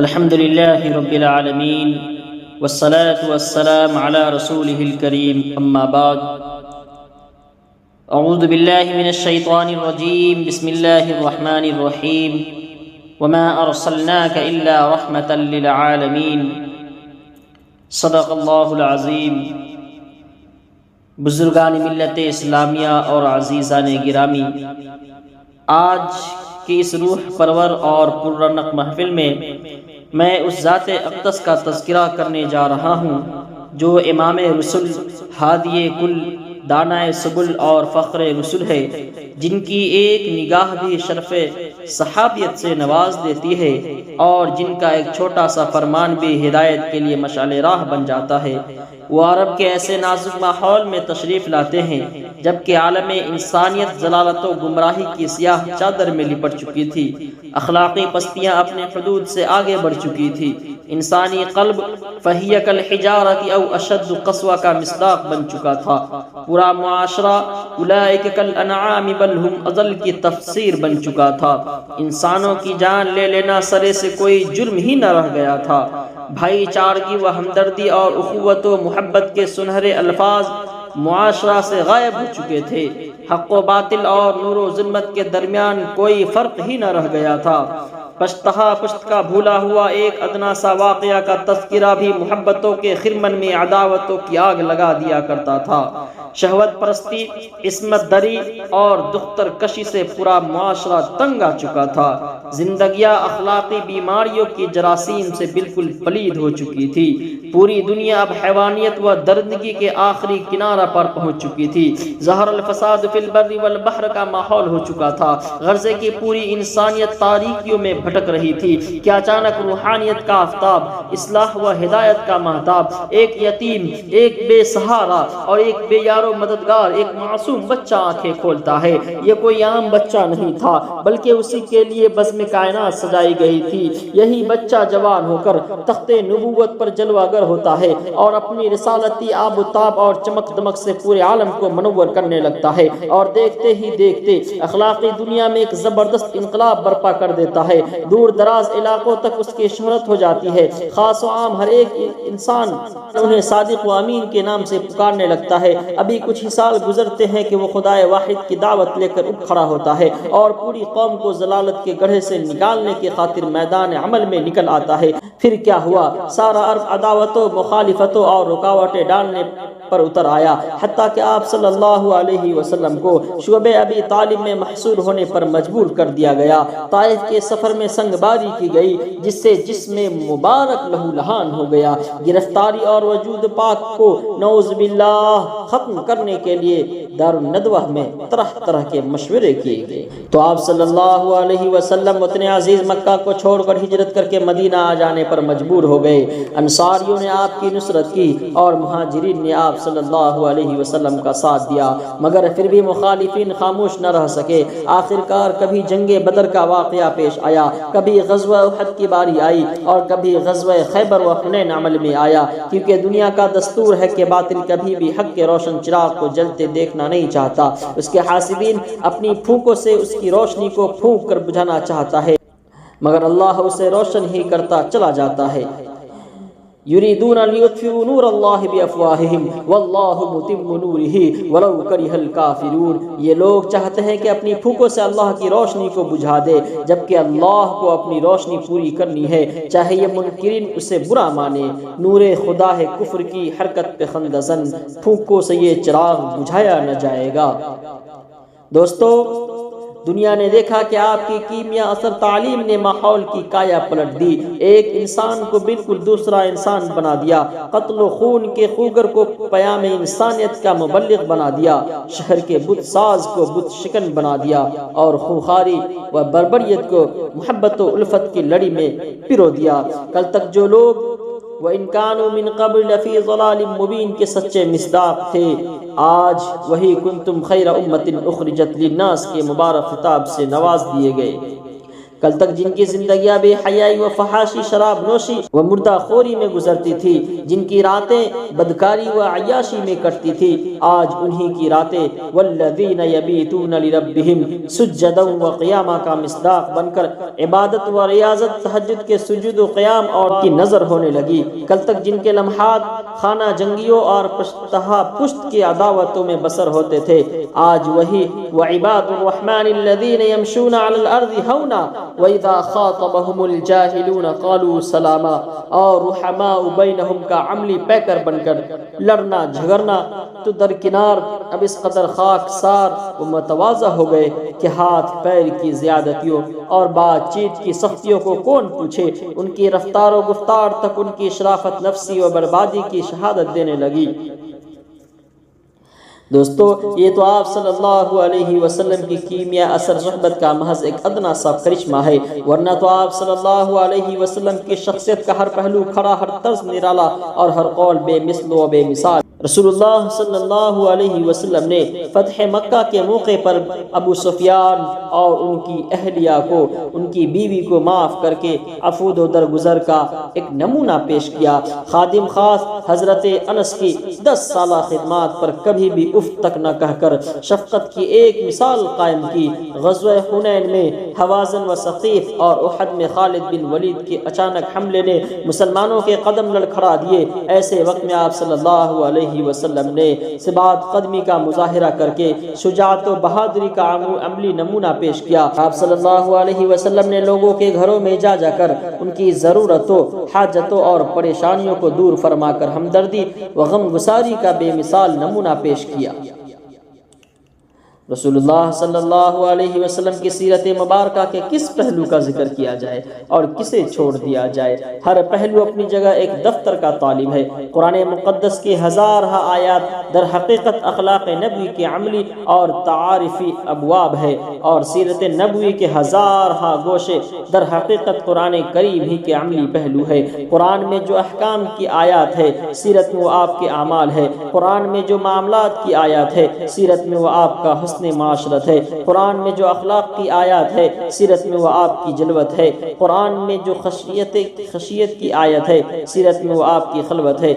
الحمد لله رب العالمين والصلاة والسلام على رسوله الكريم أما بعد أعوذ بالله من الشيطان الرجيم بسم الله الرحمن الرحيم وما أرسلناك إلا رحمة للعالمين صدق الله العظيم۔ بزرگان ملت اسلامیہ اور عزیزان گرامی، آج کی اس روح پرور اور پررونق محفل میں اس ذات اقدس کا تذکرہ کرنے جا رہا ہوں جو امام رسل، ہادی کل، دانائے سبل اور فخر رسل ہے، جن کی ایک نگاہ بھی شرف صحابیت سے نواز دیتی ہے اور جن کا ایک چھوٹا سا فرمان بھی ہدایت کے لیے مشعل راہ بن جاتا ہے۔ وہ عرب کے ایسے نازک ماحول میں تشریف لاتے ہیں جبکہ عالم انسانیت ضلالت و گمراہی کی سیاہ چادر میں لپٹ چکی تھی، اخلاقی پستیاں اپنے حدود سے آگے بڑھ چکی تھی، انسانی قلب فہی کالحجارۃ او اشد قسوہ کا مصداق بن چکا تھا، پورا معاشرہ اولئک کالانعام بل ہم اضل کی تفسیر بن چکا تھا، انسانوں کی جان لے لینا سرے سے کوئی جرم ہی نہ رہ گیا تھا، بھائی چارگی و ہمدردی اور اخوت و محبت کے سنہرے الفاظ معاشرہ سے غائب ہو چکے تھے، حق و باطل اور نور و ظلمت کے درمیان کوئی فرق ہی نہ رہ گیا تھا، پشتہا پشت کا بھولا ہوا ایک ادنا سا واقعہ کا تذکرہ بھی محبتوں کے خرمن میں عداوتوں کی آگ لگا دیا کرتا تھا، شہوت پرستی، عصمت دری اور دختر کشی سے پورا معاشرہ تنگ آ چکا تھا، زندگیاں اخلاقی بیماریوں کی جراثیم سے بالکل پلید ہو چکی تھی، پوری دنیا اب حیوانیت و درندگی کے آخری کنارہ پر پہنچ چکی تھی، ظہر الفساد فی البر والبحر کا ماحول ہو چکا تھا، غرضے کی پوری انسانیت تاریکیوں میں بھٹک رہی تھی کہ اچانک روحانیت کا آفتاب، اصلاح و ہدایت کا مہتاب، ایک یتیم، ایک بے سہارا اور ایک بے یار و مددگار، ایک معصوم بچہ آنکھیں کھولتا ہے۔ یہ کوئی عام بچہ نہیں تھا بلکہ اسی کے لیے بزم کائنات سجائی گئی تھی، یہی بچہ جوان ہو کر تخت نبوت پر جلوہ گر ہوتا ہے اور اپنی رسالتی آب و تاب اور چمک دمک سے پورے عالم کو منور کرنے لگتا ہے اور دیکھتے ہی دیکھتے اخلاقی دنیا میں ایک زبردست انقلاب برپا کر دیتا ہے، دور دراز علاقوں تک اس کی شہرت ہو جاتی ہے، خاص و عام ہر ایک انسان انہیں صادق و امین کے نام سے پکارنے لگتا ہے۔ ابھی کچھ ہی سال گزرتے ہیں کہ وہ خدائے واحد کی دعوت لے کر اٹھ کھڑا ہوتا ہے اور پوری قوم کو ضلالت کے گڑھے سے نکالنے کی خاطر میدان عمل میں نکل آتا ہے۔ پھر کیا ہوا؟ سارا عرب عداوتوں، مخالفتوں اور رکاوٹیں ڈالنے پر اتر آیا، حتیٰ کہ آپ صلی اللہ علیہ وسلم کو شعبہ ابی طالب میں محصور ہونے پر مجبور کر دیا گیا، طائف کے سفر میں سنگ باری کی گئی جس سے جسم مبارک لہو لہان ہو گیا، گرفتاری اور وجود پاک کو نعوذ باللہ ختم کرنے کے لیے دارالندوہ میں طرح طرح کے مشورے کیے گئے، تو آپ صلی اللہ علیہ وسلم وطن عزیز مکہ کو چھوڑ کر ہجرت کر کے مدینہ آ جانے پر مجبور ہو گئے۔ انصاریوں نے آپ کی نصرت کی اور مہاجرین نے آپ صلی اللہ علیہ وسلم کا ساتھ دیا، مگر پھر بھی مخالفین خاموش نہ رہ سکے، آخرکار کبھی جنگ بدر کا واقعہ پیش آیا، کبھی غزوہ احد کی باری آئی اور کبھی غزوہ خیبر و حنین عمل میں آیا، کیونکہ دنیا کا دستور ہے کہ باطل کبھی بھی حق کے روشن چراغ کو جلتے دیکھنا نہیں چاہتا، اس کے حاسبین اپنی پھونکوں سے اس کی روشنی کو پھونک کر بجھانا چاہتا ہے مگر اللہ اسے روشن ہی کرتا چلا جاتا ہے۔ یریدون لیطفئوا نور اللہ بافواہہم واللہ متم نورہ ولو کرہ الکافرون، یہ لوگ چاہتے ہیں کہ اپنی پھونکوں سے اللہ کی روشنی کو بجھا دے جبکہ اللہ کو اپنی روشنی پوری کرنی ہے، چاہے یہ منکرین اسے برا مانے۔ نور خدا ہے کفر کی حرکت پہ خندہ زن، پھونکوں سے یہ چراغ بجھایا نہ جائے گا۔ دوستو، دنیا نے دیکھا کہ آپ کی کیمیا اثر تعلیم نے ماحول کی کایا پلٹ دی، ایک انسان کو بالکل دوسرا انسان بنا دیا، قتل و خون کے خوگر کو پیام انسانیت کا مبلغ بنا دیا، شہر کے بت ساز کو بت شکن بنا دیا اور خونخواری و بربریت کو محبت و الفت کی لڑی میں پرو دیا۔ کل تک جو لوگ وَإِن كَانُوا مِن قَبْلُ لَفِي ضَلَالٍ مُبِينٍ کے سچے مصداق تھے، آج وہی کنتم خیر امت اخرجت للناس کے مبارک خطاب سے نواز دیے گئے۔ کل تک جن کی زندگیاں بے حیائی و فحاشی، شراب نوشی و مردہ خوری میں گزرتی تھی، جن کی راتیں بدکاری و عیاشی میں کٹتی تھی، آج انہی کی راتیں والذین یبیتون لربہم سجدا و قیاما کا مصداق بن کر عبادت و ریاضت، تہجد کے سجود و قیام اور کی نظر ہونے لگی۔ کل تک جن کے لمحات خانہ جنگیوں اور پشتہا پشت کی عداوتوں میں بسر ہوتے تھے، آج وہی وعباد الرحمن الذین یمشون علی الارض ہونا وَإِذَا خَاطَبَهُمُ الْجَاهِلُونَ قَالُوا سَلَامًا، اور رحماء بینہم کا عملی پیکر بن کر لڑنا جھگڑنا تو درکنار اب اس قدر خاک سار و متواضع ہو گئے کہ ہاتھ پیر کی زیادتیوں اور بات چیت کی سختیوں کو کون پوچھے، ان کی رفتار و گفتار تک ان کی شرافت نفسی و بربادی کی شہادت دینے لگی۔ دوستو، یہ تو آپ صلی اللہ علیہ وسلم کی کیمیا اثر صحبت کا محض ایک ادنا سا کرشمہ ہے، ورنہ تو آپ صلی اللہ علیہ وسلم کی شخصیت کا ہر پہلو کھڑا، ہر طرز نرالا اور ہر قول بے مثل و بے مثال۔ رسول اللہ صلی اللہ علیہ وسلم نے فتح مکہ کے موقع پر ابو سفیان اور ان کی اہلیہ کو، ان کی بیوی کو معاف کر کے عفو و درگزر کا ایک نمونہ پیش کیا۔ خادم خاص حضرت انس کی 10 سالہ خدمات پر کبھی بھی اف تک نہ کہہ کر شفقت کی ایک مثال قائم کی۔ غزوہ حنین میں حوازن و ثقیف اور احد میں خالد بن ولید کے اچانک حملے نے مسلمانوں کے قدم لڑکھڑا دیے۔ ایسے وقت میں آپ صلی اللہ علیہ وسلم نے ثبات قدمی کا مظاہرہ کر کے شجاعت و بہادری کا عملی نمونہ پیش کیا۔ آپ صلی اللہ علیہ وسلم نے لوگوں کے گھروں میں جا کر ان کی ضرورتوں، حاجتوں اور پریشانیوں کو دور فرما کر ہمدردی و غم گساری کا بے مثال نمونہ پیش کیا۔ رسول اللہ صلی اللہ علیہ وسلم کی سیرت مبارکہ کے کس پہلو کا ذکر کیا جائے اور کسے چھوڑ دیا جائے؟ ہر پہلو اپنی جگہ ایک دفتر کا طالب ہے۔ قرآن مقدس کی ہزارہ آیات در حقیقت اخلاق نبوی کے عملی اور تعارفی ابواب ہے، اور سیرت نبوی کے ہزارہ گوشے در حقیقت قرآن کریم ہی کے عملی پہلو ہے۔ قرآن میں جو احکام کی آیات ہے، سیرت میں وہ آپ کے اعمال ہے۔ قرآن میں جو معاملات کی آیات ہے، سیرت میں وہ آپ کا حسن معاشرت ہے۔ قرآن میں جو اخلاق کی آیات ہے، سیرت میں وہ آپ کی جلوت ہے۔ قرآن میں جو خشیت کی آیت ہے، سیرت میں وہ آپ کی خلوت ہے۔